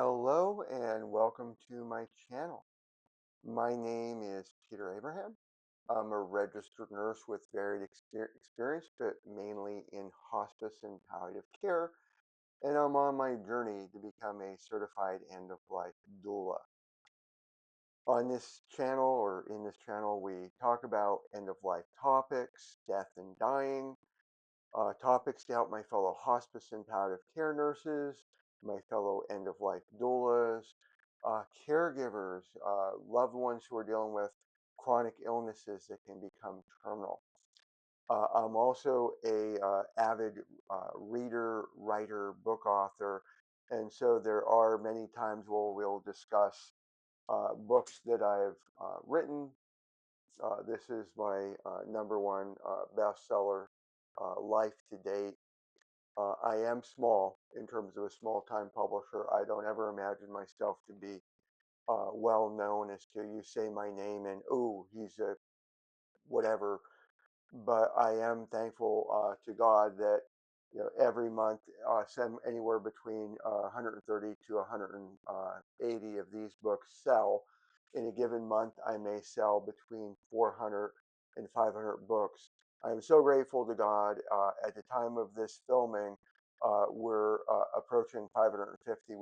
Hello and welcome to my channel. My name is Peter Abraham. I'm a registered nurse with varied experience, but mainly in hospice and palliative care, and I'm on my journey to become a certified end-of-life doula. On this channel, or in this channel, we talk about end-of-life topics, death and dying, topics to help my fellow hospice and palliative care nurses, my fellow end-of-life doulas, caregivers, loved ones who are dealing with chronic illnesses that can become terminal. I'm also a avid reader, writer, book author, and so there are many times where we'll discuss books that I've written. This is my number one bestseller, Life to Date. I am small in terms of a small-time publisher. I don't ever imagine myself to be well known as to you say my name and oh, he's a whatever. But I am thankful to God that every month send anywhere between 130 to 180 of these books sell. In a given month, I may sell between 400 and 500 books. I am so grateful to God. At the time of this filming, we're approaching 550.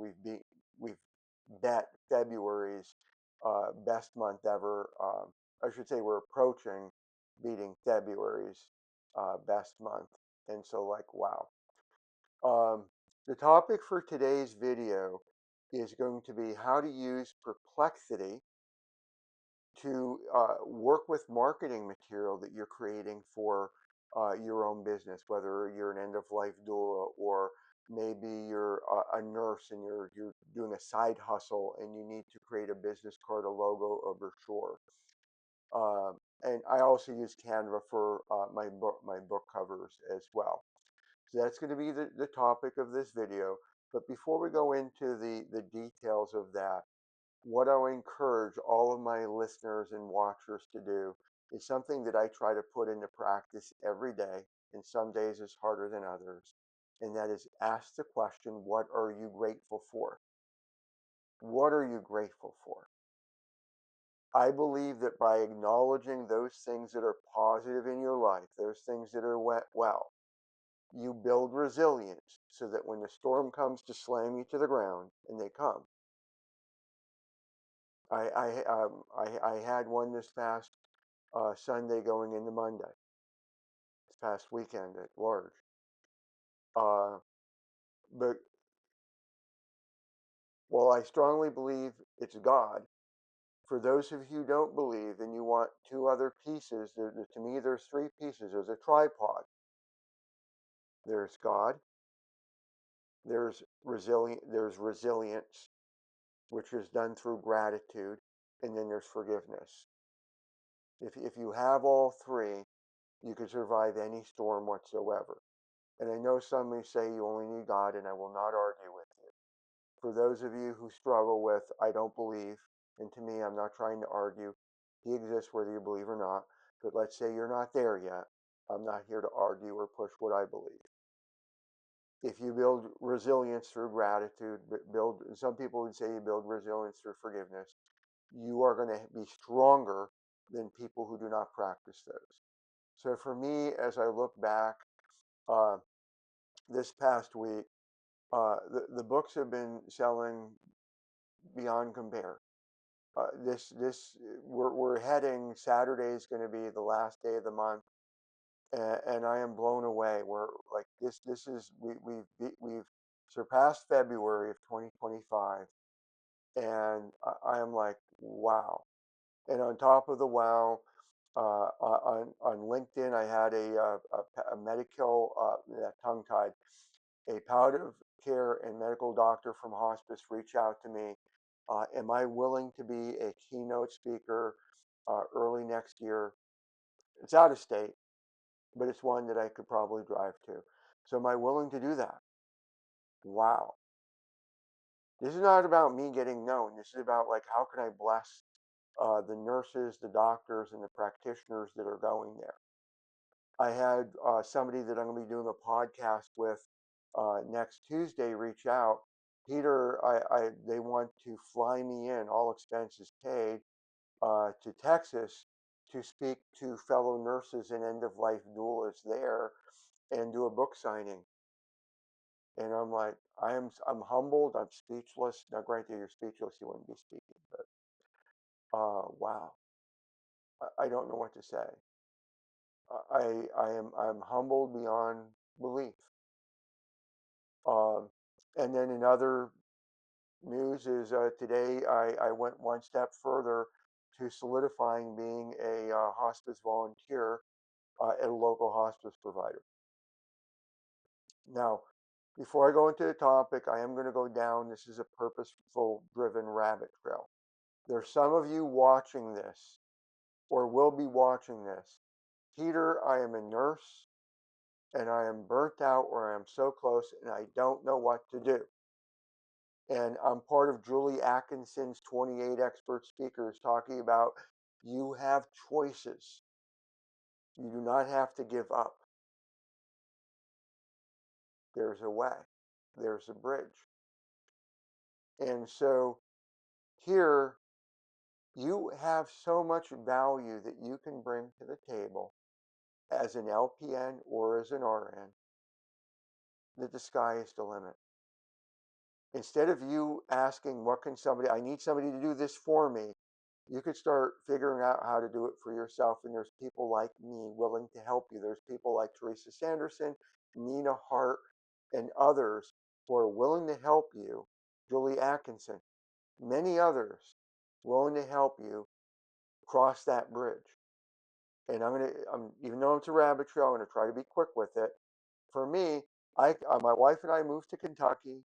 We've bet February's best month ever. I should say we're approaching beating February's best month. And so, like, wow. Um, the topic for today's video is going to be how to use Perplexity to work with marketing material that you're creating for your own business, whether you're an end-of-life doula or maybe you're a nurse and you're doing a side hustle and you need to create a business card, a logo, or brochure. And I also use Canva for my book covers as well. So that's going to be the topic of this video. But before we go into the details of that, what I encourage all of my listeners and watchers to do is something that I try to put into practice every day, and some days is harder than others, and that is ask the question, what are you grateful for? What are you grateful for? I believe that by acknowledging those things that are positive in your life, those things that are well, you build resilience so that when the storm comes to slam you to the ground, and they come, I had one this past Sunday going into Monday, this past weekend at large. Uh, but while I strongly believe it's God, for those of you who don't believe and you want two other pieces, to me there's three pieces. There's a tripod. There's God, there's resilience, which is done through gratitude, and then there's forgiveness. If you have all three, you can survive any storm whatsoever. And I know some may say you only need God, and I will not argue with you. For those of you who struggle with, I don't believe, and to me, I'm not trying to argue, He exists whether you believe or not, but let's say you're not there yet. I'm not here to argue or push what I believe. If you build resilience through gratitude, some people would say you build resilience through forgiveness, you are going to be stronger than people who do not practice those. So for me, as I look back uh, this past week, the books have been selling beyond compare. We're heading. Saturday is going to be the last day of the month, and I am blown away. We're like this. This is we've surpassed February of 2025, and I am like, wow. And on top of the wow, on LinkedIn, I had a medical, tongue tied, a palliative care and medical doctor from hospice reach out to me. Am I willing to be a keynote speaker early next year? It's out of state, but it's one that I could probably drive to. So am I willing to do that? Wow. This is not about me getting known. This is about like how can I bless the nurses, the doctors, and the practitioners that are going there. I had somebody that I'm going to be doing a podcast with next Tuesday reach out, Peter, they want to fly me in, all expenses paid, to Texas to speak to fellow nurses and end-of-life doulas there and do a book signing. And I'm like, I'm humbled, I'm speechless. Now, granted, you're speechless, you wouldn't be speaking, but wow, I don't know what to say. I'm humbled beyond belief. Um, and then in other news is today I went one step further to solidifying being a hospice volunteer at a local hospice provider. Now, before I go into the topic, I am going to go down. This is a purposeful driven rabbit trail. There's some of you watching this or will be watching this. Peter, I am a nurse and I am burnt out or I am so close and I don't know what to do. And I'm part of Julie Atkinson's 28 expert speakers talking about you have choices. You do not have to give up. There's a way, there's a bridge. And so here, you have so much value that you can bring to the table as an LPN or as an RN that the sky is the limit. Instead of you asking, what can somebody, I need somebody to do this for me, you could start figuring out how to do it for yourself. And there's people like me willing to help you. There's people like Teresa Sanderson, Nina Hart, and others who are willing to help you. Julie Atkinson, many others willing to help you cross that bridge. And even though it's a rabbit trail, I'm gonna try to be quick with it. For me, my wife and I moved to Kentucky.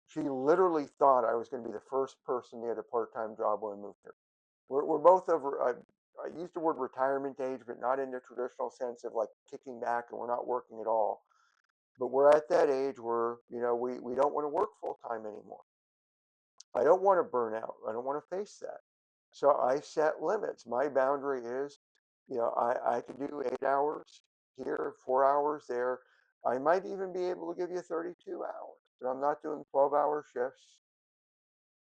She literally thought I was going to be the first person to get a part-time job when we moved here. We're both over. I use the word retirement age, but not in the traditional sense of like kicking back and we're not working at all. But we're at that age where we don't want to work full time anymore. I don't want to burn out. I don't want to face that. So I set limits. My boundary is, I can do 8 hours here, 4 hours there. I might even be able to give you 32 hours, but I'm not doing 12-hour shifts.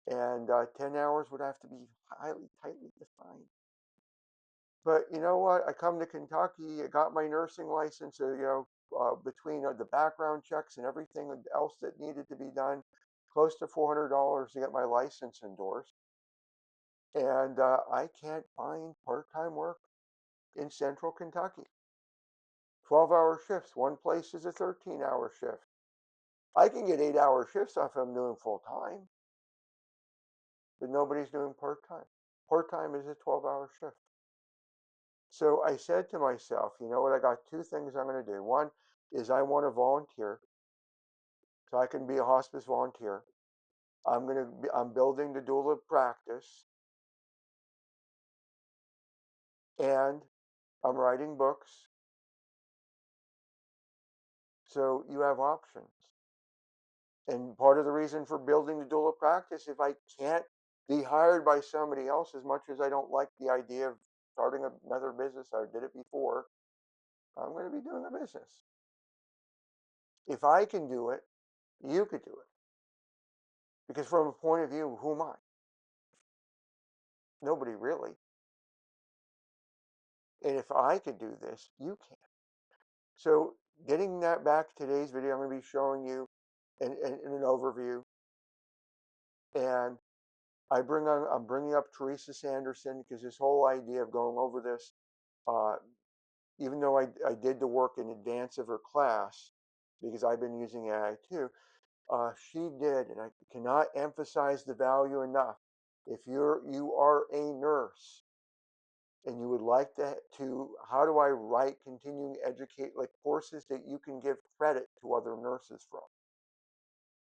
And 10 hours would have to be highly, tightly defined. But you know what? I come to Kentucky, I got my nursing license, between the background checks and everything else that needed to be done, close to $400 to get my license endorsed. And I can't find part-time work in central Kentucky. 12-hour shifts. One place is a 13-hour shift. I can get 8-hour shifts if I'm doing full-time, but nobody's doing part-time. Part-time is a 12-hour shift. So I said to myself, you know what? I got two things I'm going to do. One is I want to volunteer so I can be a hospice volunteer. I'm building the doula practice and I'm writing books. So you have options. And part of the reason for building the doula practice, if I can't be hired by somebody else, as much as I don't like the idea of starting another business, I did it before, I'm going to be doing a business. If I can do it, you could do it. Because from a point of view, who am I? Nobody really. And if I could do this, you can. So getting that back to today's video, I'm going to be showing you in an overview. And I'm bringing up Teresa Sanderson because this whole idea of going over this, uh, even though I did the work in advance of her class, because I've been using AI too, she did, and I cannot emphasize the value enough. If you are a nurse and you would like how do I write continuing educate, like courses that you can give credit to other nurses from.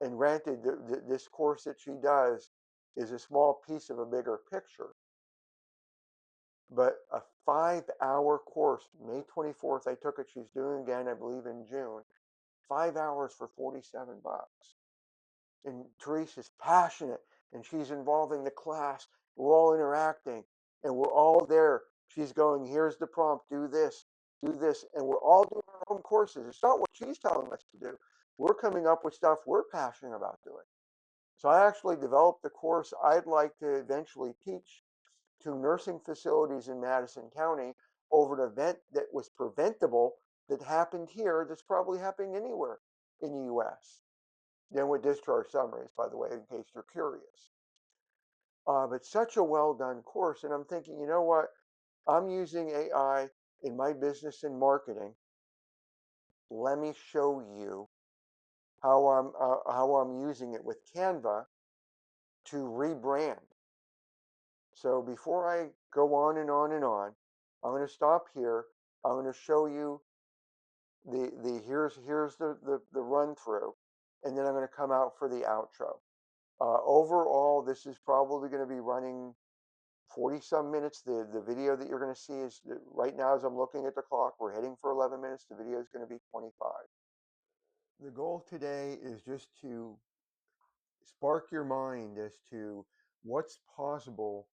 And granted, this course that she does is a small piece of a bigger picture. But a 5-hour course, May 24th, I took it. She's doing again, I believe, in June. 5 hours for $47. And Teresa's passionate and she's involving the class. We're all interacting and we're all there. She's going, here's the prompt, do this, and we're all doing our own courses. It's not what she's telling us to do. We're coming up with stuff we're passionate about doing. So I actually developed the course I'd like to eventually teach to nursing facilities in Madison County over an event that was preventable that happened here that's probably happening anywhere in the US. Then with discharge summaries, by the way, in case you're curious. But such a well done course. And I'm thinking, you know what? I'm using AI in my business and marketing. Let me show you how I'm using it with Canva to rebrand. So before I go on and on and on, I'm going to stop here. I'm going to show you here's the run through, and then I'm going to come out for the outro. Overall, this is probably going to be running 40 some minutes. The video that you're going to see is right now as I'm looking at the clock, we're heading for 11 minutes. The video is going to be 25. The goal today is just to spark your mind as to what's possible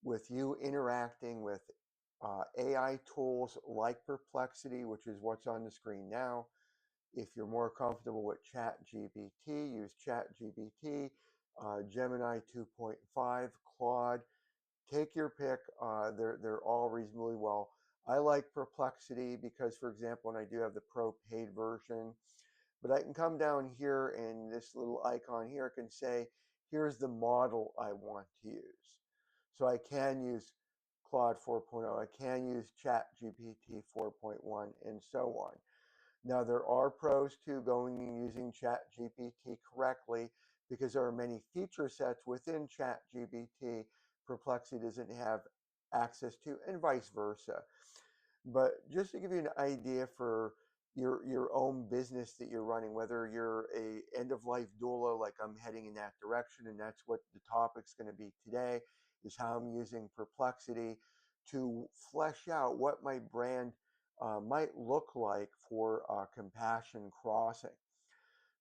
with you interacting with AI tools like Perplexity, which is what's on the screen now. If you're more comfortable with ChatGPT, use ChatGPT, Gemini 2.5, Claude. Take your pick. They're all reasonably well. I like Perplexity because, for example, and I do have the pro paid version, but I can come down here and this little icon here can say, here's the model I want to use. So I can use Claude 4.0, I can use ChatGPT 4.1, and so on. Now, there are pros to going and using ChatGPT correctly because there are many feature sets within ChatGPT Perplexity doesn't have access to, and vice versa. But just to give you an idea for your own business that you're running, whether you're a end of life doula, like I'm heading in that direction, and that's what the topic's going to be today, is how I'm using Perplexity to flesh out what my brand might look like for Compassion Crossing.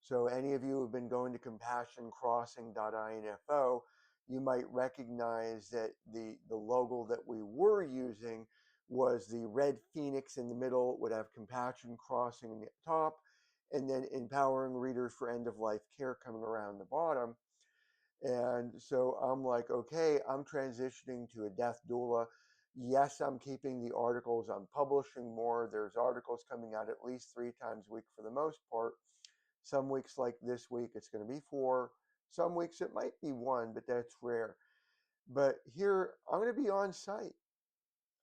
So any of you who've been going to compassioncrossing.info, you might recognize that the logo that we were using was the red phoenix in the middle, would have Compassion Crossing at the top, and then empowering readers for end of life care coming around the bottom. And so I'm like, okay, I'm transitioning to a death doula. Yes, I'm keeping the articles. I'm publishing more. There's articles coming out at least 3 times a week for the most part. Some weeks, like this week, it's going to be 4. Some weeks it might be 1, but that's rare. But here, I'm going to be on site.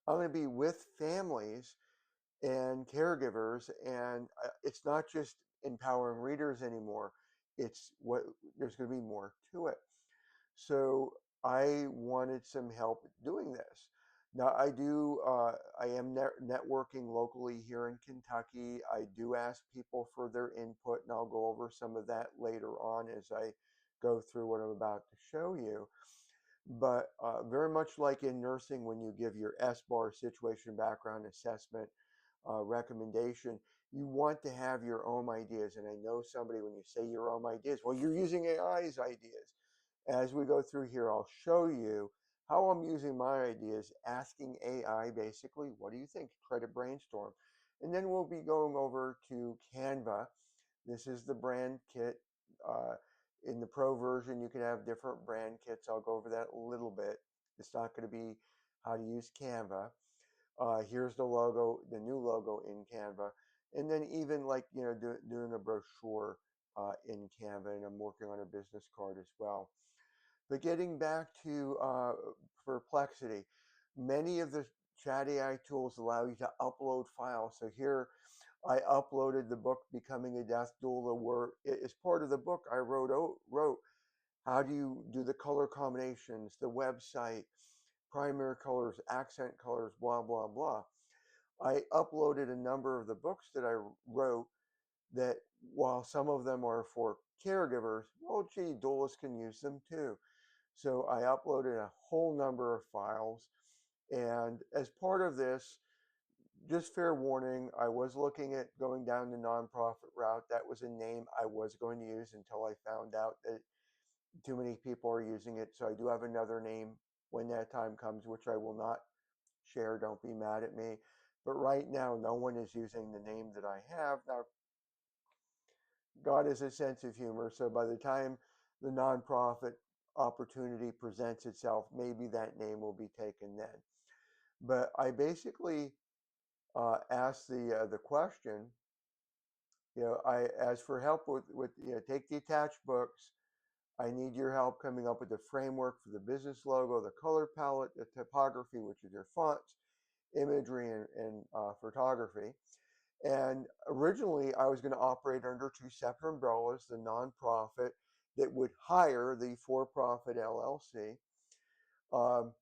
I'm going to be with families and caregivers, and it's not just empowering readers anymore. It's what there's going to be more to it. So I wanted some help doing this. Now I am networking locally here in Kentucky. I do ask people for their input, and I'll go over some of that later on as I go through what I'm about to show you. But very much like in nursing, when you give your SBAR, situation background assessment recommendation, you want to have your own ideas. And I know somebody, when you say your own ideas, well, you're using AI's ideas. As we go through here, I'll show you how I'm using my ideas, asking AI basically, what do you think? Try to brainstorm. And then we'll be going over to Canva. This is the brand kit. In the pro version, you can have different brand kits. I'll go over that a little bit. It's not going to be how to use Canva. Here's the logo, the new logo in Canva. And then even like, doing a brochure in Canva, and I'm working on a business card as well. But getting back to Perplexity, many of the chat AI tools allow you to upload files. So here I uploaded the book, Becoming a Death Doula, where as part of the book I wrote how do you do the color combinations, the website, primary colors, accent colors, blah, blah, blah. I uploaded a number of the books that I wrote that, while some of them are for caregivers, well, gee, doulas can use them too. So I uploaded a whole number of files. And as part of this, just fair warning, I was looking at going down the nonprofit route. That was a name I was going to use until I found out that too many people are using it. So I do have another name when that time comes, which I will not share. Don't be mad at me. But right now, no one is using the name that I have. Now, God has a sense of humor. So by the time the nonprofit opportunity presents itself, maybe that name will be taken then. But I basically asked the question, I asked for help with take the attached books. I need your help coming up with the framework for the business logo, the color palette, the typography, which is your fonts, imagery, and photography. And originally, I was going to operate under two separate umbrellas: the nonprofit that would hire the for-profit LLC. Um,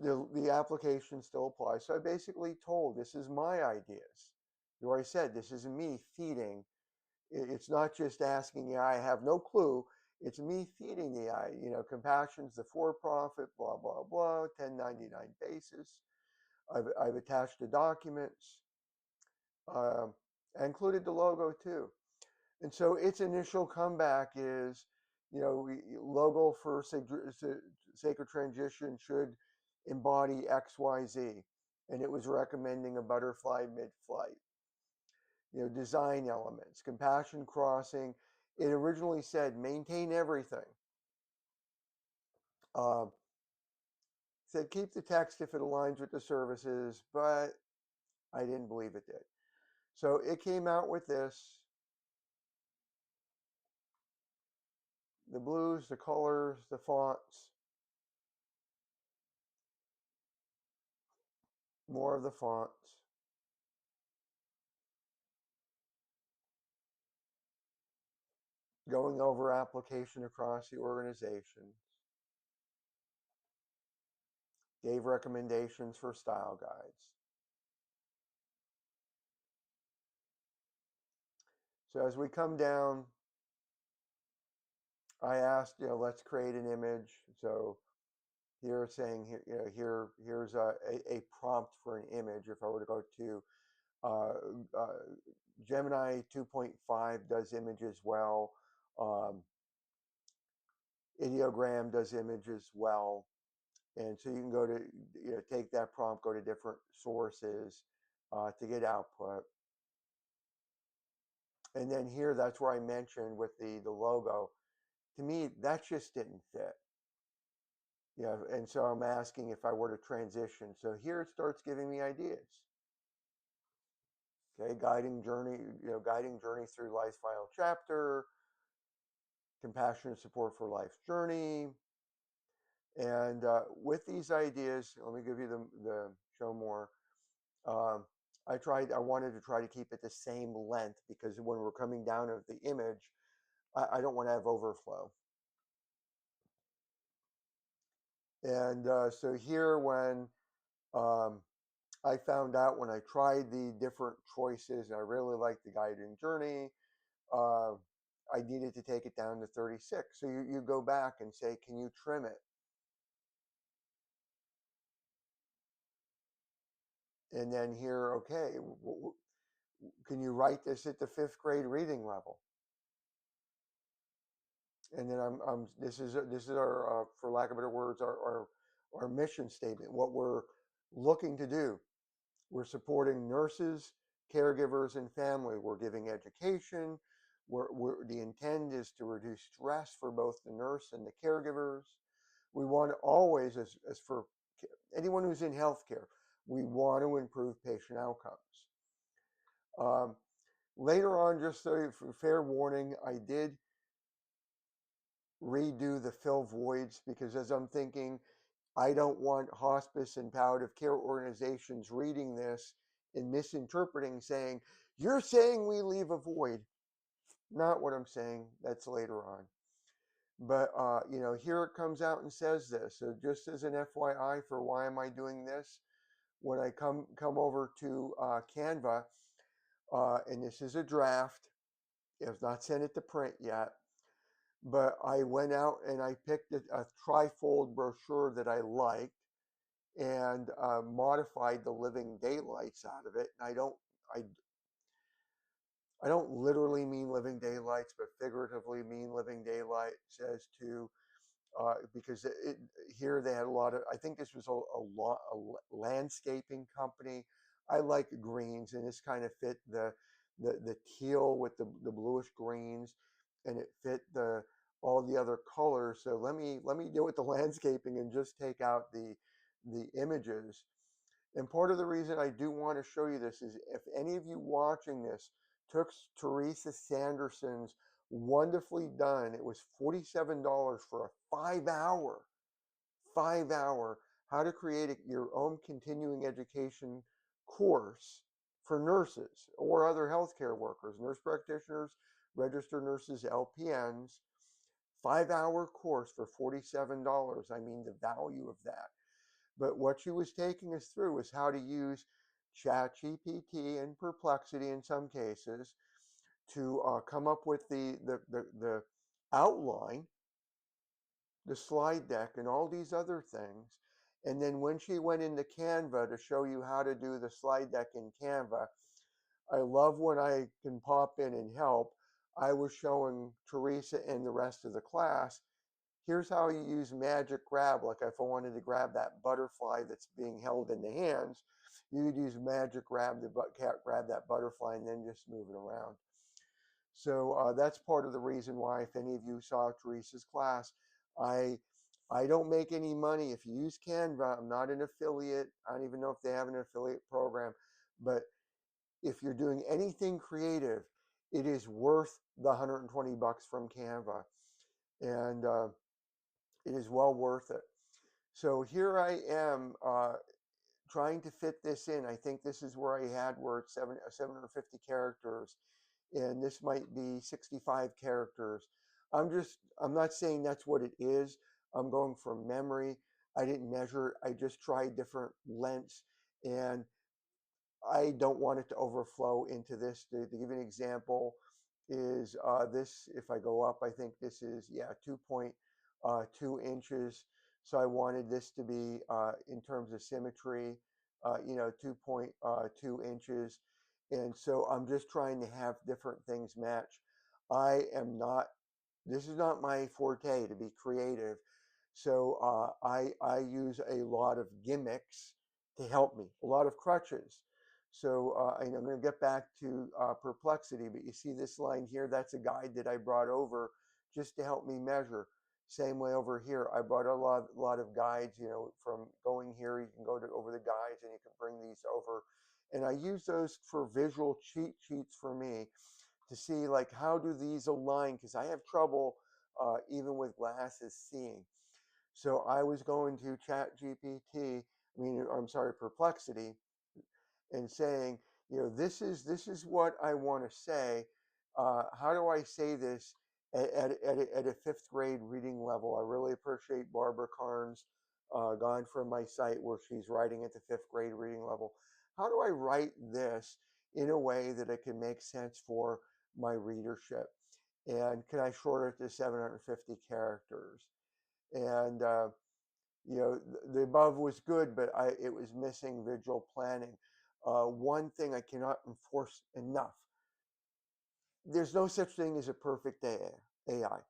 the application still applies. So I basically told, this is my ideas. Where I said, this is me feeding. It's not just asking, I have no clue. It's me feeding Compassion's the for-profit, blah, blah, blah, 1099 basis. I've attached the documents. I included the logo too. And so its initial comeback is, logo for Sacred Transition should embody XYZ. And it was recommending a butterfly mid-flight. Design elements, Compassion Crossing. It originally said maintain everything. Said keep the text if it aligns with the services, but I didn't believe it did. So it came out with this. The blues, the colors, the fonts, more of the fonts. Going over application across the organization. Gave recommendations for style guides. So as we come down, I asked, let's create an image. So here it's saying, here's a prompt for an image. If I were to go to Gemini 2.5 does images well. Ideogram does images well. And so you can go to, take that prompt, go to different sources to get output. And then here, that's where I mentioned with the logo. To me, that just didn't fit. And so I'm asking if I were to transition. So here it starts giving me ideas. Okay, guiding journey through life's final chapter, compassionate support for life's journey. And with these ideas, let me give you the show more. I wanted to try to keep it the same length because when we're coming down of the image, I don't want to have overflow. And so here, when I found out when I tried the different choices, and I really liked the guiding journey, I needed to take it down to 36. So you go back and say, can you trim it? And then here, okay, can you write this at the 5th grade reading level? And then this is our for lack of better words, our mission statement. What we're looking to do. We're supporting nurses, caregivers, and family. We're giving education. The intent is to reduce stress for both the nurse and the caregivers. We want to always, as for anyone who's in healthcare, we want to improve patient outcomes. Later on, just for fair warning, I did redo the fill voids because as I'm thinking, I don't want hospice and palliative care organizations reading this and misinterpreting, saying, you're saying we leave a void. Not what I'm saying. That's later on. But, here it comes out and says this. So just as an FYI for why am I doing this, when I come over to Canva, and this is a draft, I've not sent it to print yet, but I went out and I picked a trifold brochure that I liked and modified the living daylights out of it. And I don't literally mean living daylights, but figuratively mean living daylights as to because here they had a lot of. I think this was a landscaping company. I like greens, and this kind of fit the teal with the bluish greens, and it fit the all the other colors. So let me deal with the landscaping and just take out the images. And part of the reason I do want to show you this is if any of you watching this took Teresa Sanderson's wonderfully done, it was $47 for a 5 hour how to create your own continuing education course for nurses or other healthcare workers, nurse practitioners, registered nurses, LPNs. 5 hour course for $47. I mean, the value of that. But what she was taking us through is how to use ChatGPT and Perplexity in some cases to come up with the outline, the slide deck, and all these other things. And then when she went into Canva to show you how to do the slide deck in Canva, I love when I can pop in and help. I was showing Teresa and the rest of the class, here's how you use magic grab. Like if I wanted to grab that butterfly that's being held in the hands, you could use magic grab grab that butterfly and then just move it around. So that's part of the reason why, if any of you saw Teresa's class, I I don't make any money. If you use Canva, I'm not an affiliate. I don't even know if they have an affiliate program, but if you're doing anything creative, it is worth the 120 bucks from Canva, and it is well worth it. So here I am trying to fit this in. I think this is where I had where it's 750 characters, and this might be 65 characters. I'm not saying that's what it is. I'm going from memory. I didn't measure it. I just tried different lengths, and I don't want it to overflow into this. To give you an example, is this, if I go up, I think this is, yeah, 2.2 inches. So I wanted this to be, in terms of symmetry, 2.2 inches. And so I'm just trying to have different things match. I am not, this is not my forte to be creative. So I use a lot of gimmicks to help me, a lot of crutches. So and I'm going to get back to Perplexity, but you see this line here, that's a guide that I brought over just to help me measure. Same way over here, I brought a lot of guides, from going here, you can go to over the guides and you can bring these over. And I use those for visual cheat sheets for me to see like how do these align, because I have trouble even with glasses seeing. So I was going to Chat GPT, I'm sorry, Perplexity, and saying, this is what I want to say. How do I say this at a fifth grade reading level? I really appreciate Barbara Carnes gone from my site where she's writing at the fifth grade reading level. How do I write this in a way that it can make sense for my readership? And can I shorten it to 750 characters? And the above was good, but it was missing visual planning. One thing I cannot enforce enough: there's no such thing as a perfect AI.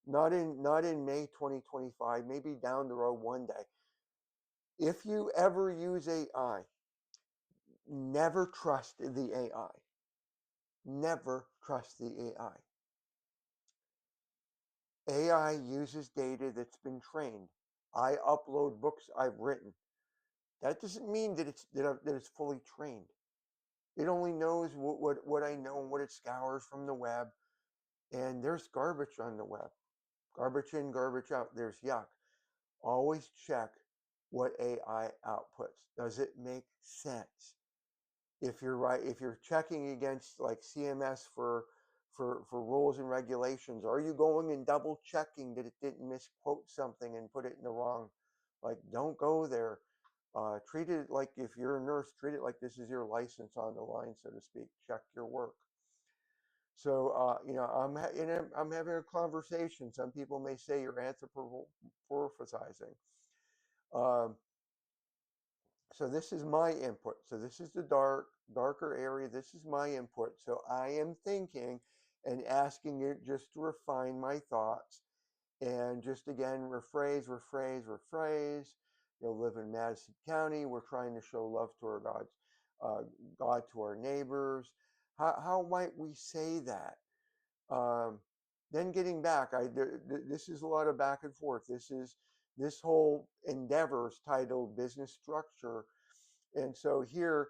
Not in May 2025. Maybe down the road one day. If you ever use AI, never trust the AI. Never trust the AI. AI uses data that's been trained. I upload books I've written. That doesn't mean that it's fully trained. It only knows what I know and what it scours from the web. And there's garbage on the web. Garbage in, garbage out. There's yuck. Always check what AI outputs. Does it make sense? If you're checking against like CMS for rules and regulations, are you going and double checking that it didn't misquote something and put it in the wrong? Like, don't go there. Treat it like, if you're a nurse, treat it like this is your license on the line, so to speak. Check your work. So, I'm having a conversation. Some people may say you're anthropomorphizing. Um, so this is my input. So this is the darker area. This is my input. So I am thinking and asking it just to refine my thoughts. And just again, rephrase. Live in Madison County. We're trying to show love to our God to our neighbors. How might we say that? then getting back. This is a lot of back and forth. This whole endeavor is titled business structure, and so here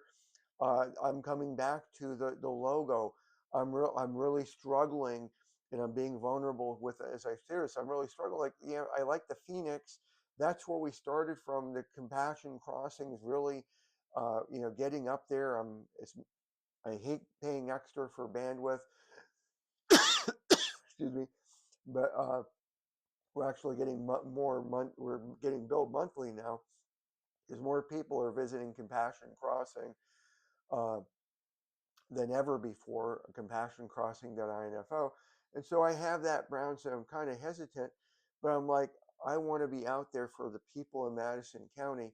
I'm coming back to the logo. I'm really struggling, and I'm being vulnerable with, as I say this, I'm really struggling. Like, I like the Phoenix. That's where we started from. The Compassion Crossing is really, getting up there. I hate paying extra for bandwidth. Excuse me, but we're actually getting more we're getting billed monthly now because more people are visiting Compassion Crossing uh, than ever before. Compassioncrossing.info. And so I have that brown, so I'm kind of hesitant, but I'm like, I want to be out there for the people in Madison County.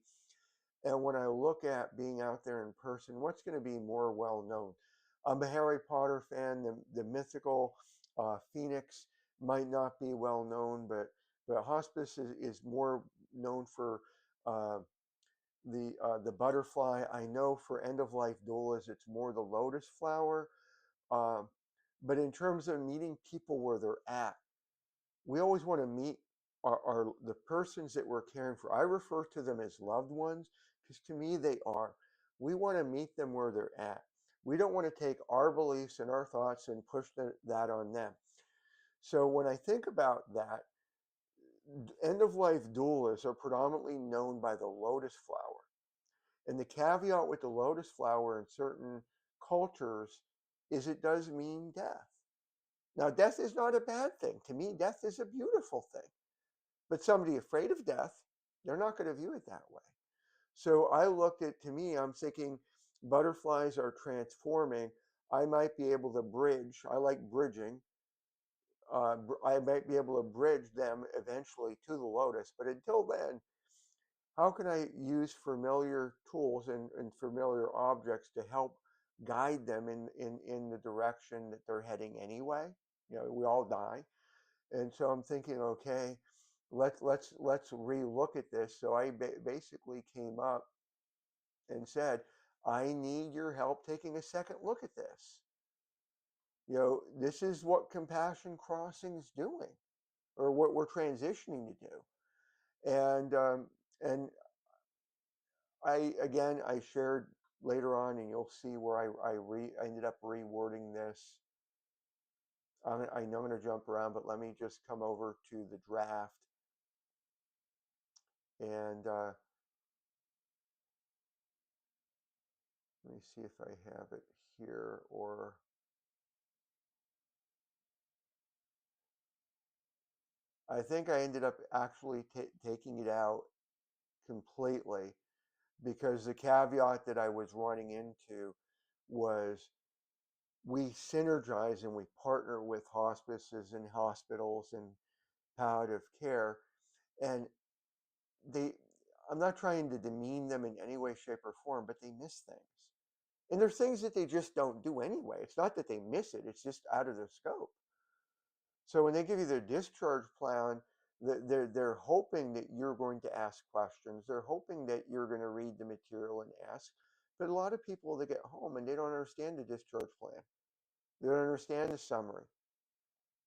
And when I look at being out there in person, what's going to be more well known? I'm a Harry Potter fan. The mythical Phoenix might not be well known, but hospice is more known for uh, the butterfly. I know for end of life doulas, it's more the lotus flower. Um, but in terms of meeting people where they're at, we always want to meet the persons that we're caring for. I refer to them as loved ones because to me they are. We want to meet them where they're at. We don't want to take our beliefs and our thoughts and push that on them. So when I think about that, end of life doulas are predominantly known by the lotus flower. And the caveat with the lotus flower in certain cultures is it does mean death. Now, death is not a bad thing. To me, death is a beautiful thing. But somebody afraid of death, they're not going to view it that way. So I looked at, to me, I'm thinking butterflies are transforming. I might be able to bridge. I like bridging. I might be able to bridge them eventually to the lotus. But until then, how can I use familiar tools and familiar objects to help guide them in the direction that they're heading anyway? We all die. And so I'm thinking, okay, let's relook at this. So I basically came up and said, I need your help taking a second look at this. This is what Compassion Crossing is doing, or what we're transitioning to do. And I shared later on, and you'll see where I ended up rewording this. I know I'm going to jump around, but let me just come over to the draft and let me see if I have it here, or I think I ended up actually taking it out completely because the caveat that I was running into was we synergize and we partner with hospices and hospitals and palliative care, and they I'm not trying to demean them in any way, shape, or form, but they miss things. And there's things that they just don't do anyway. It's not that they miss it, it's just out of their scope. So when they give you their discharge plan, they're hoping that you're going to ask questions. They're hoping that you're going to read the material and ask. But a lot of people, they get home and they don't understand the discharge plan. They don't understand the summary.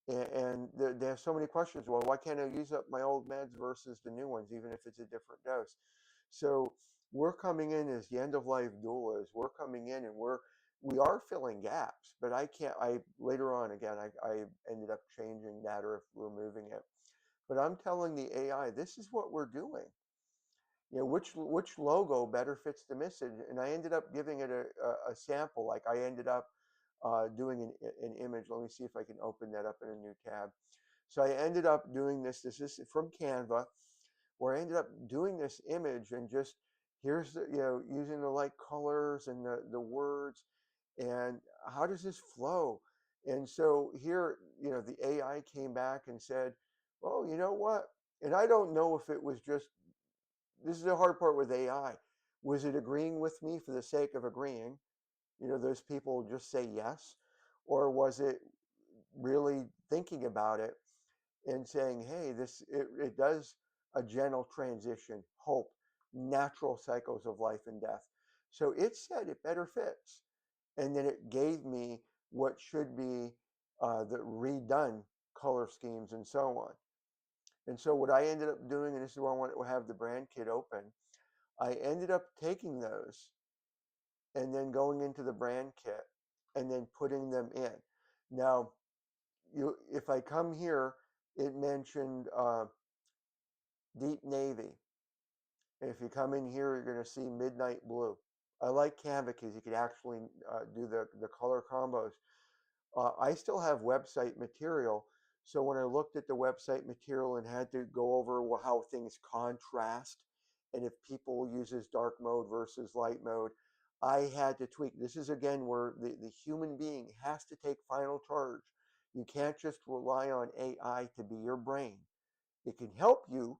And they have so many questions. Well, why can't I use up my old meds versus the new ones, even if it's a different dose? So we're coming in as the end of life doulas. We're coming in and we are filling gaps, but I later on, again, I ended up changing that or removing it. But I'm telling the AI, this is what we're doing. Which logo better fits the message? And I ended up giving it a sample. Like I ended up doing an image. Let me see if I can open that up in a new tab. So I ended up doing this. This is from Canva, where I ended up doing this image and just here's using the light colors and the words and how does this flow? And so here, the AI came back and said, well, you know what? And I don't know if it was just, this is the hard part with AI. Was it agreeing with me for the sake of agreeing? Those people just say yes. Or was it really thinking about it and saying, hey, it does a gentle transition, hope, natural cycles of life and death. So it said it better fits. And then it gave me what should be the redone color schemes, and so on. And so what I ended up doing, and this is why I want to have the brand kit open, I ended up taking those and then going into the brand kit and then putting them in. Now, if I come here, it mentioned deep navy. And if you come in here, you're going to see midnight blue. I like Canva because you could actually do the color combos. I still have website material. So when I looked at the website material and had to go over how things contrast, and if people uses dark mode versus light mode, I had to tweak. This is again where the human being has to take final charge. You can't just rely on AI to be your brain. It can help you,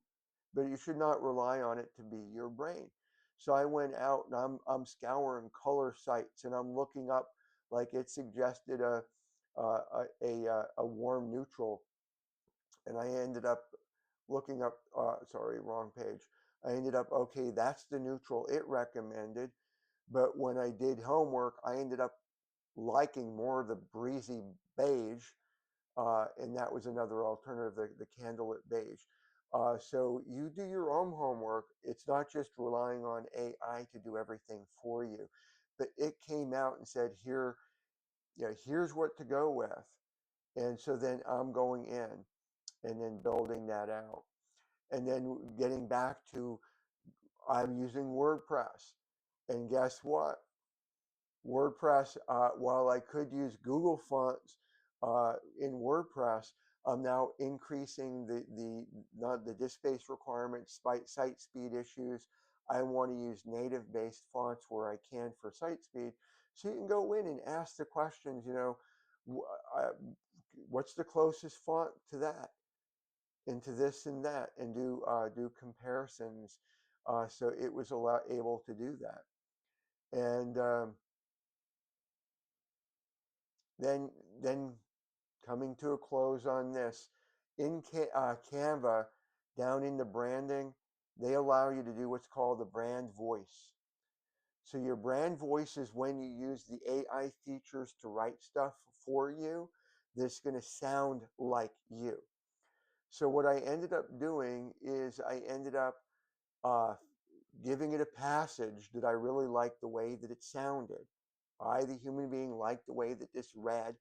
but you should not rely on it to be your brain. So I went out and I'm scouring color sites and I'm looking up, like it suggested a warm neutral, and I ended up looking up. Sorry, wrong page. I ended up, okay, that's the neutral it recommended. But when I did homework, I ended up liking more of the breezy beige, and that was another alternative, the candlelit beige. So you do your own homework. It's not just relying on AI to do everything for you, but it came out and said, here, here's what to go with. And so then I'm going in and then building that out. And then getting back to, I'm using WordPress. And guess what? WordPress, while I could use Google fonts in WordPress, I'm now increasing not the disk space requirements, site speed issues. I want to use native based fonts where I can for site speed. So you can go in and ask the questions, what's the closest font to that, and to this and that, and do comparisons. So it was able to do that. And then coming to a close on this, in Canva, down in the branding, they allow you to do what's called the brand voice. So your brand voice is when you use the AI features to write stuff for you that's going to sound like you. So what I ended up doing is I ended up uh, giving it a passage that I really liked the way that it sounded. I, the human being, liked the way that this read.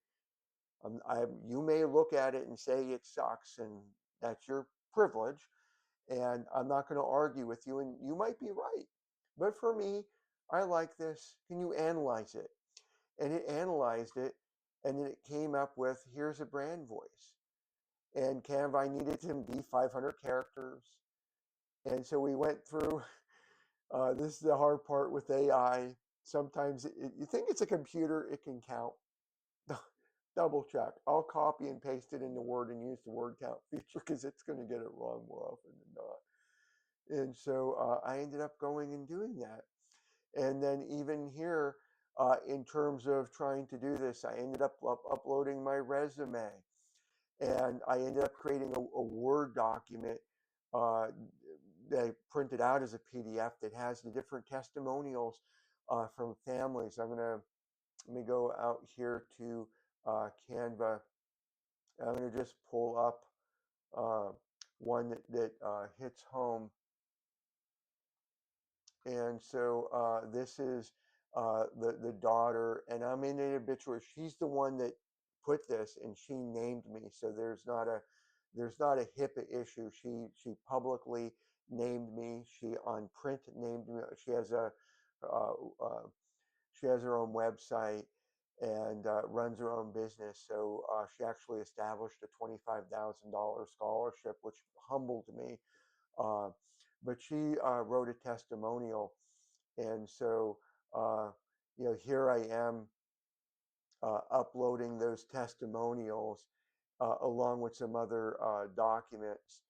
You may look at it and say it sucks, and that's your privilege. And I'm not going to argue with you, and you might be right. But for me, I like this. Can you analyze it? And it analyzed it, and then it came up with, here's a brand voice. And Canva, I needed to be 500 characters. And so we went through, this is the hard part with AI. Sometimes you think it's a computer, it can count. Double check. I'll copy and paste it into Word and use the word count feature because it's going to get it wrong more often than not. And so I ended up going and doing that. And then even here, in terms of trying to do this, I ended up uploading my resume, and I ended up creating a Word document that I printed out as a PDF that has the different testimonials from families. Let me go out here to Canva. I'm going to just pull up one that hits home. And so this is the daughter, and I'm in an obituary. She's the one that put this, and she named me. So there's not a HIPAA issue. She publicly named me. She on print named me. She has uh, uh, she has her own website and runs her own business. So she actually established a $25,000 scholarship, which humbled me. Uh, but she wrote a testimonial, and so here I am uploading those testimonials along with some other documents,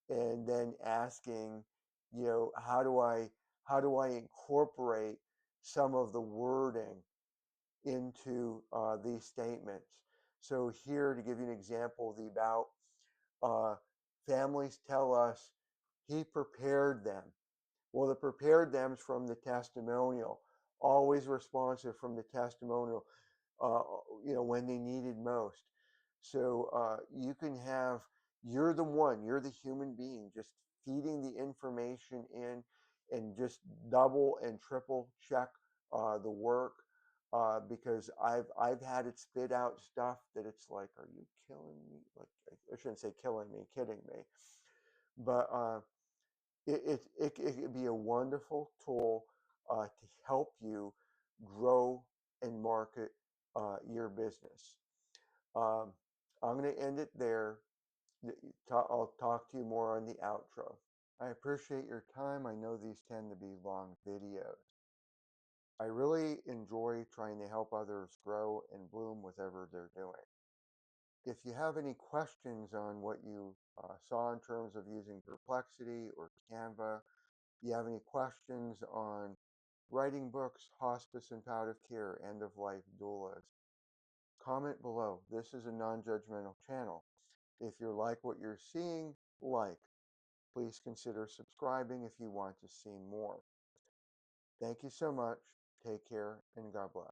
and then asking, how do I incorporate some of the wording into these statements. So here, to give you an example, the about, uh, families tell us he prepared them. Well, the prepared them's from the testimonial, always responsive from the testimonial, when they needed most. So you can have, you're the human being just feeding the information in and just double and triple check the work because I've had it spit out stuff that it's like, are you killing me? Like I shouldn't say killing me, kidding me. But it could be a wonderful tool to help you grow and market your business. Um, I'm going to end it there. I'll talk to you more on the outro. I appreciate your time. I know these tend to be long videos. I really enjoy trying to help others grow and bloom whatever they're doing. If you have any questions on what you saw in terms of using Perplexity or Canva, you have any questions on writing books, hospice and palliative care, end of life doulas, comment below. This is a non-judgmental channel. If you like what you're seeing, please consider subscribing if you want to see more. Thank you so much. Take care and God bless.